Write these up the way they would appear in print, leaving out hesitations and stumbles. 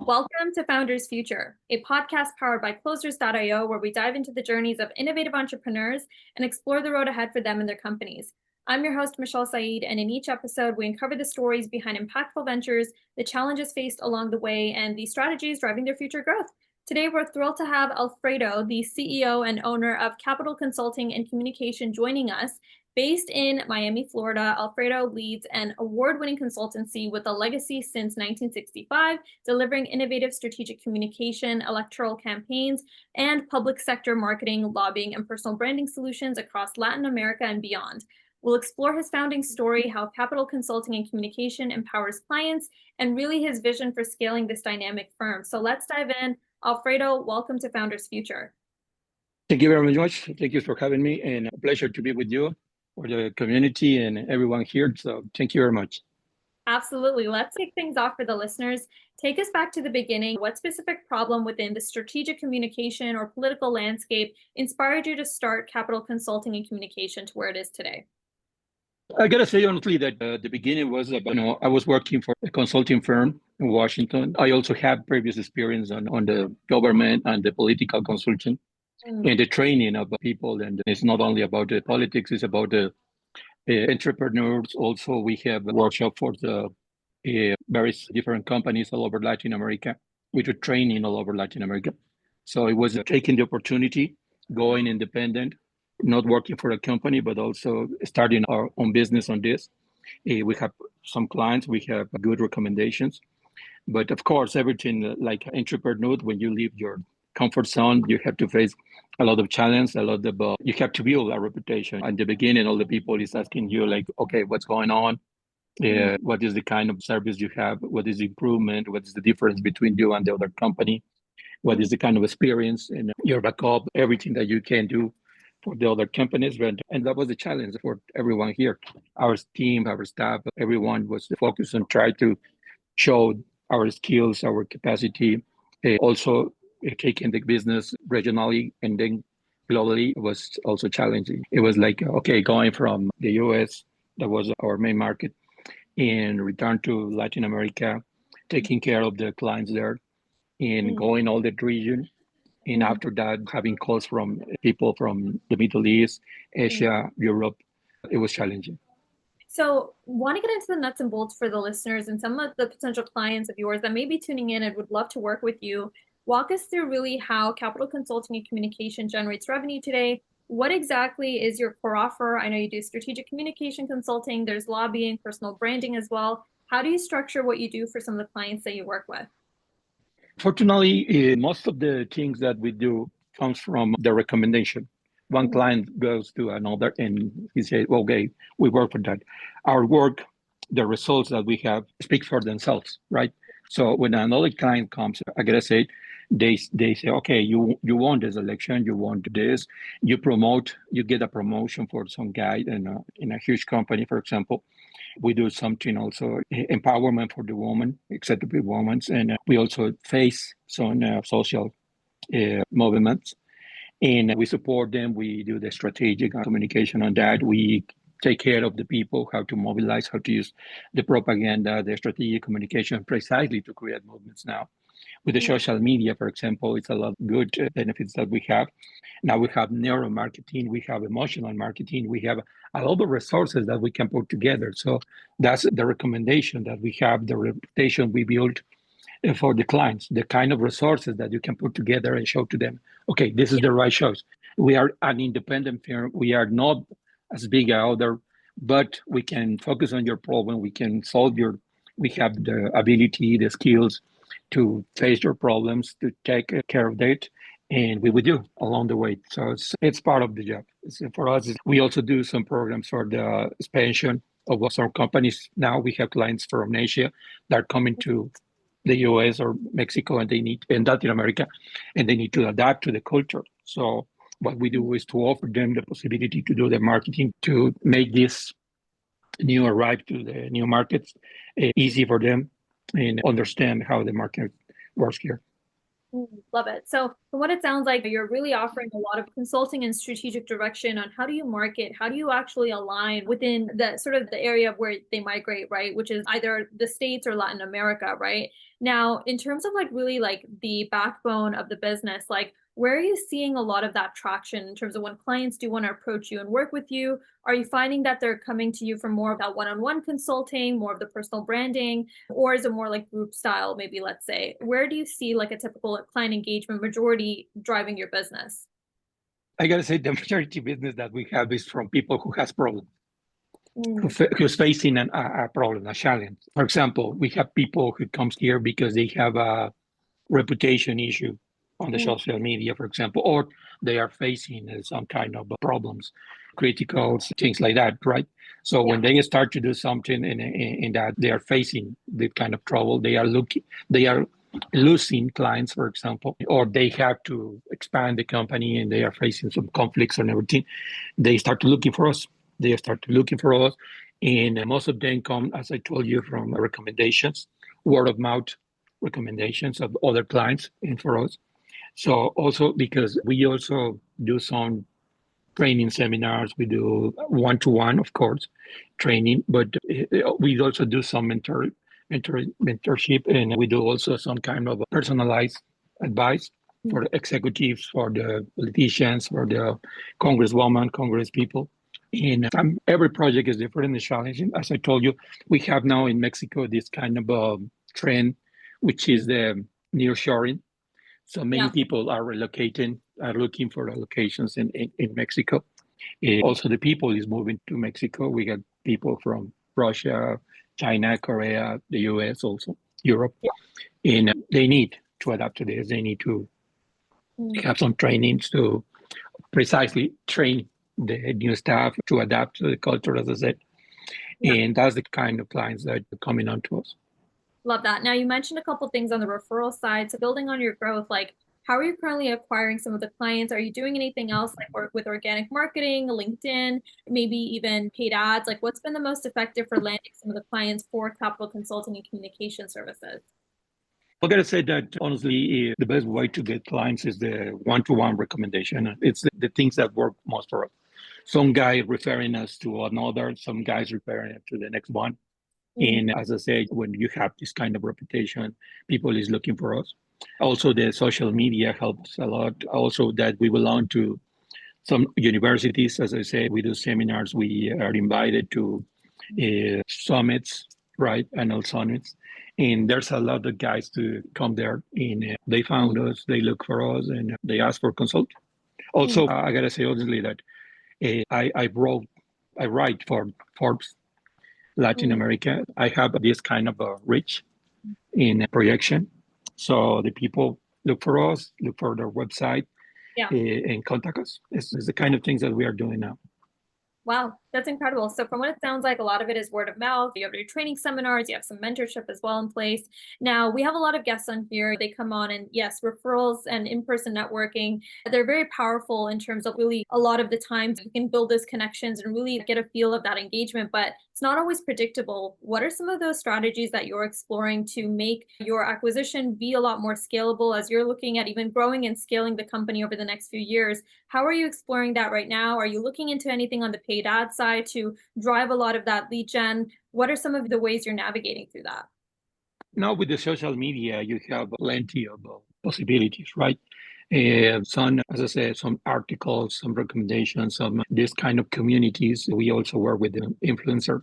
Welcome to Founders Future, a podcast powered by Closers.io, where we dive into the journeys of innovative entrepreneurs and explore the road ahead for them and their companies. I'm your host, Michelle Saeed, and in each episode, we uncover the stories behind impactful ventures, the challenges faced along the way, and the strategies driving their future growth. Today, we're thrilled to have Alfredo, the CEO and owner of Capital Consulting and Communication, joining us. Based in Miami, Florida, Alfredo leads an award-winning consultancy with a legacy since 1965, delivering innovative strategic communication, electoral campaigns, and public sector marketing, lobbying, and personal branding solutions across Latin America and beyond. We'll explore his founding story, how Capital Consulting and Communication empowers clients, and really his vision for scaling this dynamic firm. So let's dive in. Alfredo, welcome to Founders Future. Thank you very much. Thank you for having me, and a pleasure to be with you, for the community and everyone here. So thank you very much. Absolutely. Let's kick things off for the listeners. Take us back to the beginning. What specific problem within the strategic communication or political landscape inspired you to start Capital Consulting and Communication to where it is today? I gotta say honestly that the beginning was about, I was working for a consulting firm in Washington. I also have previous experience on the government and the political consulting and the training of people. And it's not only about the politics, it's about the entrepreneurs. Also, we have a workshop for the various different companies all over Latin America. We do training all over Latin America. So it was taking the opportunity, going independent, not working for a company, but also starting our own business on this. We have some clients, we have good recommendations. But of course, everything like entrepreneur, when you leave your comfort zone, you have to face a lot of challenge, a lot of, you have to build a reputation. At the beginning, all the people is asking you like, okay, what's going on? What is the kind of service you have? What is the improvement? What is the difference between you and the other company? What is the kind of experience and your backup, everything that you can do for the other companies? And that was the challenge for everyone here. Our team, our staff, everyone was focused on trying to show our skills, our capacity. Also, taking the business regionally and then globally was also challenging. It was like, okay, going from the US, that was our main market, and return to Latin America, taking care of the clients there, and going all that region. And after that, having calls from people from the Middle East, Asia, Europe, it was challenging. So want to get into the nuts and bolts for the listeners and some of the potential clients of yours that may be tuning in and would love to work with you. Walk us through really how Capital Consulting and Communication generates revenue today. What exactly is your core offer? I know you do strategic communication consulting, there's lobbying, personal branding as well. How do you structure what you do for some of the clients that you work with? Fortunately, most of the things that we do comes from the recommendation. One client goes to another and he says, okay, we work for that. Our work, the results that we have speak for themselves, right? So when another client comes, I gotta say, they say, okay, you won this election, you won this, you promote, you get a promotion for some guy in a huge company, for example. We do something also empowerment for the woman, executive women, and we also face some social movements, and we support them. We do the strategic communication on that. We take care of the people, how to mobilize, how to use the propaganda, the strategic communication precisely to create movements now. With the social media, for example, it's a lot of good benefits that we have. Now we have neuromarketing, we have emotional marketing, we have a lot of resources that we can put together. So that's the recommendation that we have, the reputation we build for the clients, the kind of resources that you can put together and show to them, okay, this is the right choice. We are an independent firm. We are not as big as other, but we can focus on your problem. We can solve we have the ability, the skills to face your problems, to take care of that. And we will do along the way. So it's part of the job. For us, we also do some programs for the expansion of some companies. Now we have clients from Asia that are coming to the US or Mexico and in Latin America, and they need to adapt to the culture. So what we do is to offer them the possibility to do the marketing to make this new arrive to the new markets easy for them and understand how the market works here. Love it. So, from what it sounds like, you're really offering a lot of consulting and strategic direction on how do you market, how do you actually align within the sort of the area where they migrate, right? Which is either the States or Latin America, right? Now, in terms of like really like the backbone of the business, like where are you seeing a lot of that traction in terms of when clients do want to approach you and work with you? Are you finding that they're coming to you for more of that one-on-one consulting, more of the personal branding? Or is it more like group style, maybe let's say? Where do you see like a typical client engagement majority driving your business? I gotta say, the majority business that we have is from people who has problems, Mm, who's facing a problem, a challenge. For example, we have people who comes here because they have a reputation issue on the mm, social media, for example, or they are facing some kind of problems, critical things like that, right? So yeah. when they start to do something in that they are facing the kind of trouble, they are losing clients, for example, or they have to expand the company and they are facing some conflicts and everything. They start to looking for us. They start to looking for us, and most of them come, as I told you, from recommendations, word of mouth recommendations of other clients and for us. So also because we also do some training seminars, we do one-to-one, of course, training, but we also do some mentorship, and we do also some kind of personalized advice for Mm, the executives, for the politicians, for the congresswoman, congress people. And every project is different and challenging. As I told you, we have now in Mexico this kind of trend, which is the nearshoring. So many yeah. people are relocating, are looking for locations in Mexico. Also, the people is moving to Mexico. We got people from Russia, China, Korea, the US, also Europe, Yeah. and they need to adapt to this. They need to Mm, have some trainings to precisely train the new staff to adapt to the culture, as I said. yeah. And that's the kind of clients that are coming on to us. Love that. Now you mentioned a couple things on the referral side. So building on your growth, like how are you currently acquiring some of the clients? Are you doing anything else like work with organic marketing, LinkedIn, maybe even paid ads? Like what's been the most effective for landing some of the clients for capital consulting and communication services? I gotta say that honestly, the best way to get clients is the one-to-one recommendation. It's the things that work most for us. Some guy referring us to another, some guys referring it to the next one. Mm, And as I said, when you have this kind of reputation, people is looking for us. Also, the social media helps a lot. Also, that we belong to some universities. As I said, we do seminars. We are invited to summits, right? Annual summits. And there's a lot of guys to come there. And they found us, they look for us, and they ask for consult. mm, Also, I gotta say honestly that I write for Forbes Latin mm. America. I have this kind of a reach in projection. So the people look for us, look for their website, Yeah. and contact us. It's the kind of things that we are doing now. Wow, that's incredible. So from what it sounds like, a lot of it is word of mouth. You have your training seminars, you have some mentorship as well in place. Now, we have a lot of guests on here. They come on and yes, referrals and in-person networking, they're very powerful in terms of really a lot of the times you can build those connections and really get a feel of that engagement, but it's not always predictable. What are some of those strategies that you're exploring to make your acquisition be a lot more scalable as you're looking at even growing and scaling the company over the next few years? How are you exploring that right now? Are you looking into anything on the paid ad side to drive a lot of that lead gen? What are some of the ways you're navigating through that? Now with the social media, you have plenty of possibilities, right? Some, as I said, some articles, some recommendations, some this kind of communities. We also work with the influencers.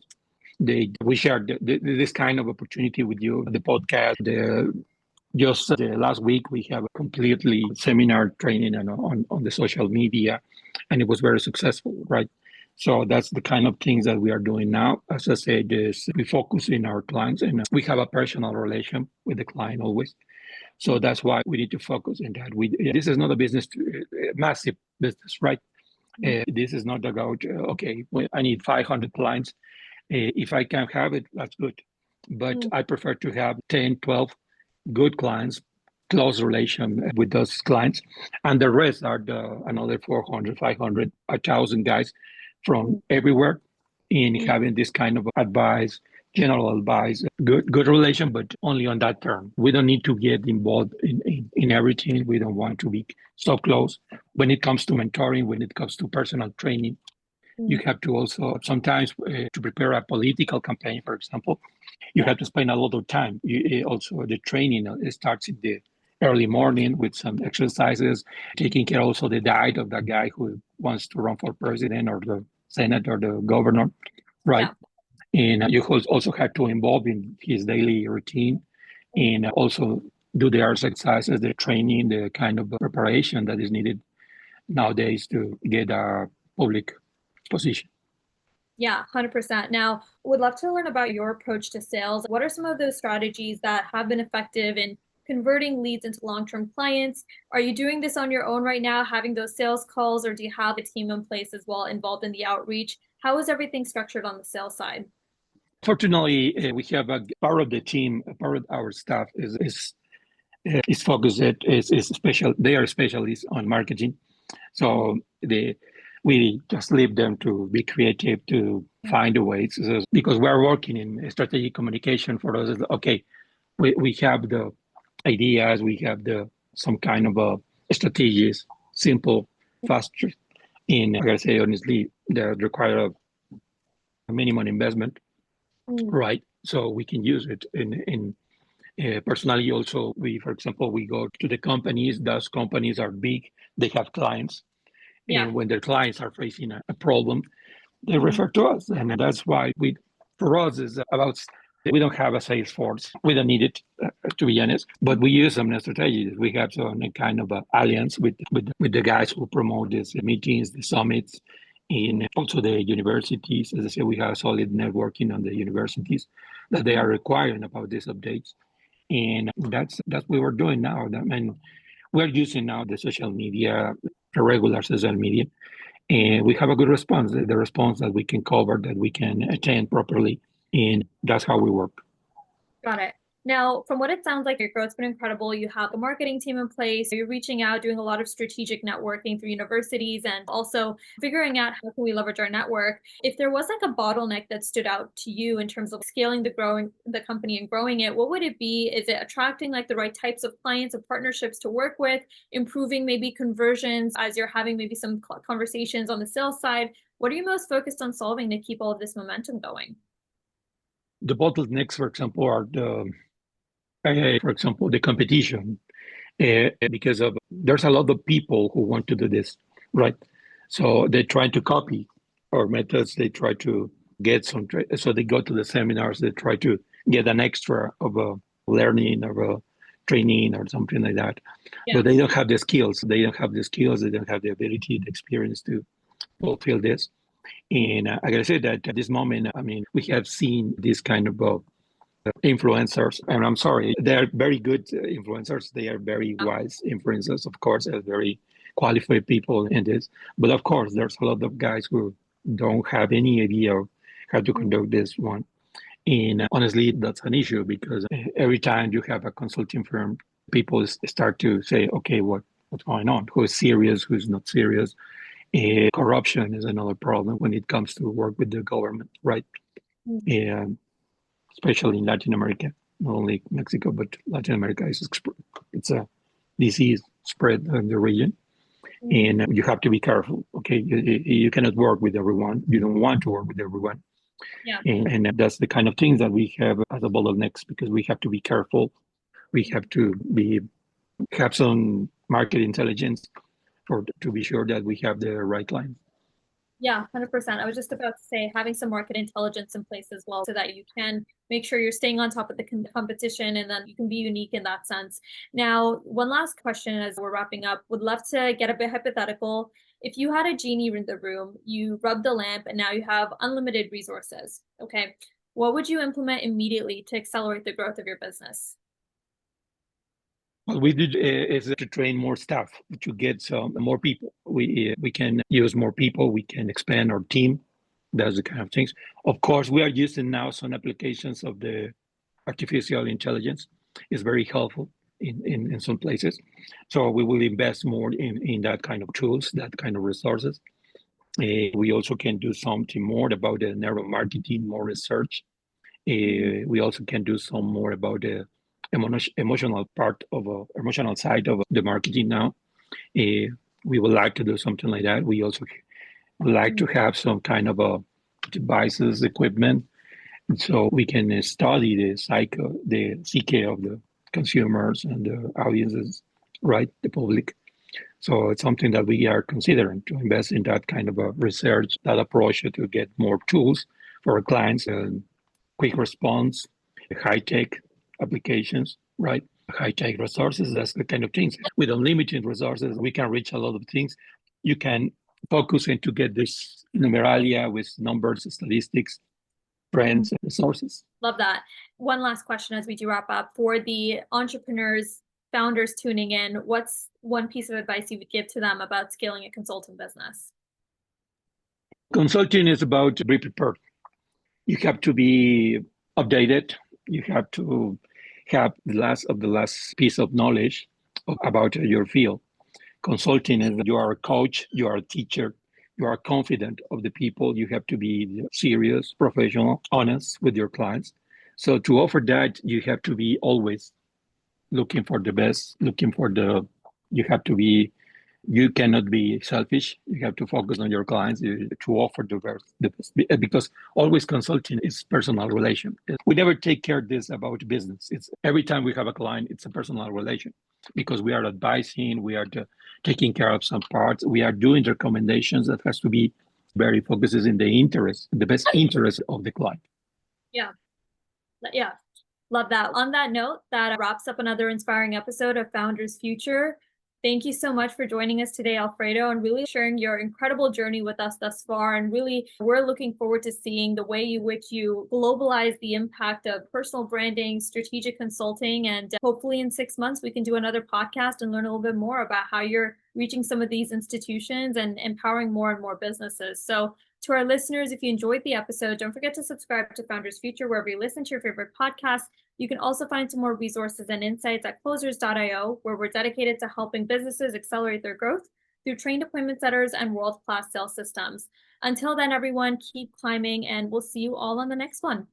We share this kind of opportunity with you. The podcast, just the last week, we have a completely seminar training on the social media, and it was very successful, right? So that's the kind of things that we are doing now. As I said, is we focus in our clients, and we have a personal relation with the client always. So that's why we need to focus in that. This is not a business, massive business, right? This is not about okay, well, I need 500 clients. If I can have it, that's good. But Mm, I prefer to have 10, 12 good clients, close relation with those clients, and the rest are another 400, 1,000 guys from mm, everywhere in mm, having this kind of advice, general advice, good relation, but only on that term. We don't need to get involved in everything. We don't want to be so close. When it comes to mentoring, when it comes to personal training, you have to also sometimes to prepare a political campaign, for example, you have to spend a lot of time. Also, the training starts in the early morning with some exercises, taking care also the diet of that guy who wants to run for president or the senate or the governor, right? And you also have to involve in his daily routine and also do the exercises, the training, the kind of preparation that is needed nowadays to get a public position. Yeah, 100%. Now, would love to learn about your approach to sales. What are some of those strategies that have been effective in converting leads into long-term clients? Are you doing this on your own right now, having those sales calls, or do you have a team in place as well involved in the outreach? How is everything structured on the sales side? Fortunately, we have a part of the team, a part of our staff is focused is special. They are specialists on marketing, so we just leave them to be creative to find the ways. So, because we're working in strategic communication for us, okay, we have the ideas, we have the some kind of strategies, simple, fast, and I gotta say honestly, that require a minimum investment, right? So we can use it in personally also for example, we go to the companies. Those companies are big, they have clients, and when their clients are facing a problem, they refer to us, and that's why for us is about, we don't have a sales force, we don't need it, to be honest, but we use some strategies. We have some kind of alliance with the guys who promote these meetings, the summits, and also the universities. As I say, we have solid networking on the universities that they are requiring about these updates, and that's what we're doing now. And we're using now the social media, the regular social media, and we have a good response. The response that we can cover, that we can attend properly, and that's how we work. Got it. Now, from what it sounds like, your growth's been incredible. You have a marketing team in place. You're reaching out, doing a lot of strategic networking through universities, and also figuring out how can we leverage our network. If there was like a bottleneck that stood out to you in terms of scaling the company and growing it, what would it be? Is it attracting like the right types of clients and partnerships to work with, improving maybe conversions as you're having maybe some conversations on the sales side? What are you most focused on solving to keep all of this momentum going? The bottlenecks, for example, are for example, the competition, because of there's a lot of people who want to do this, right? So they try to copy our methods. They try to get some, so they go to the seminars. They try to get an extra of a learning or a training or something like that. But they don't have the skills. They don't have the skills. They don't have the ability, the experience to fulfill this. And I gotta say that at this moment, I mean, we have seen this kind of influencers, and I'm sorry, they're very good influencers. They are very wise influencers, of course, are very qualified people in this. But of course, there's a lot of guys who don't have any idea of how to conduct this one. And honestly, that's an issue because every time you have a consulting firm, people start to say, okay, what's going on? Who is serious? Who's not serious? Corruption is another problem when it comes to work with the government, right? And especially in Latin America, not only Mexico, but Latin America it's a disease spread in the region, and you have to be careful. Okay, you cannot work with everyone. You don't want to work with everyone, and that's the kind of things that we have as a bottlenecks because we have to be careful. We have to have some market intelligence to be sure that we have the right line. Yeah, 100%. I was just about to say having some market intelligence in place as well so that you can make sure you're staying on top of the competition and then you can be unique in that sense. Now, one last question as we're wrapping up. Would love to get a bit hypothetical. If you had a genie in the room, you rub the lamp and now you have unlimited resources. Okay. What would you implement immediately to accelerate the growth of your business? What we did is to train more staff, to get some more people. We can use more people. We can expand our team. That's the kind of things. Of course, we are using now some applications of the artificial intelligence. It's very helpful in some places. So we will invest more in that kind of tools, that kind of resources. We also can do something more about the neuromarketing, more research, We also can do some more about the emotional part of emotional side of the marketing now. We would like to do something like that. We also would like to have some kind of a devices, equipment, so we can study the psyche of the consumers and the audiences, right? The public. So it's something that we are considering to invest in that kind of a research, that approach to get more tools for our clients and quick response, high tech applications, right? High tech resources, that's the kind of things. With unlimited resources, we can reach a lot of things. You can focus and to get this numeralia with numbers, statistics, trends, and resources. Love that. One last question as we do wrap up. For the entrepreneurs, founders tuning in, what's one piece of advice you would give to them about scaling a consulting business? Consulting is about be prepared. You have to be updated. You have to have the last piece of knowledge about your field. Consulting is you are a coach, you are a teacher, you are confident of the people. You have to be serious, professional, honest with your clients. So to offer that, you have to be always looking for the best, you have to be, you cannot be selfish. You have to focus on your clients to offer the best, because always consulting is personal relation. We never take care of this about business. It's every time we have a client, it's a personal relation because we are advising, we are taking care of some parts, we are doing recommendations that has to be very focuses in the best interest of the client. Yeah. Yeah. Love that. On that note, that wraps up another inspiring episode of Founders Future. Thank you so much for joining us today, Alfredo, and really sharing your incredible journey with us thus far. And really, we're looking forward to seeing the way in which you globalize the impact of personal branding, strategic consulting, and hopefully in 6 months, we can do another podcast and learn a little bit more about how you're reaching some of these institutions and empowering more and more businesses. So to our listeners, if you enjoyed the episode, don't forget to subscribe to Founders Future wherever you listen to your favorite podcast. You can also find some more resources and insights at closers.io, where we're dedicated to helping businesses accelerate their growth through trained appointment setters and world-class sales systems. Until then, everyone, keep climbing, and we'll see you all on the next one.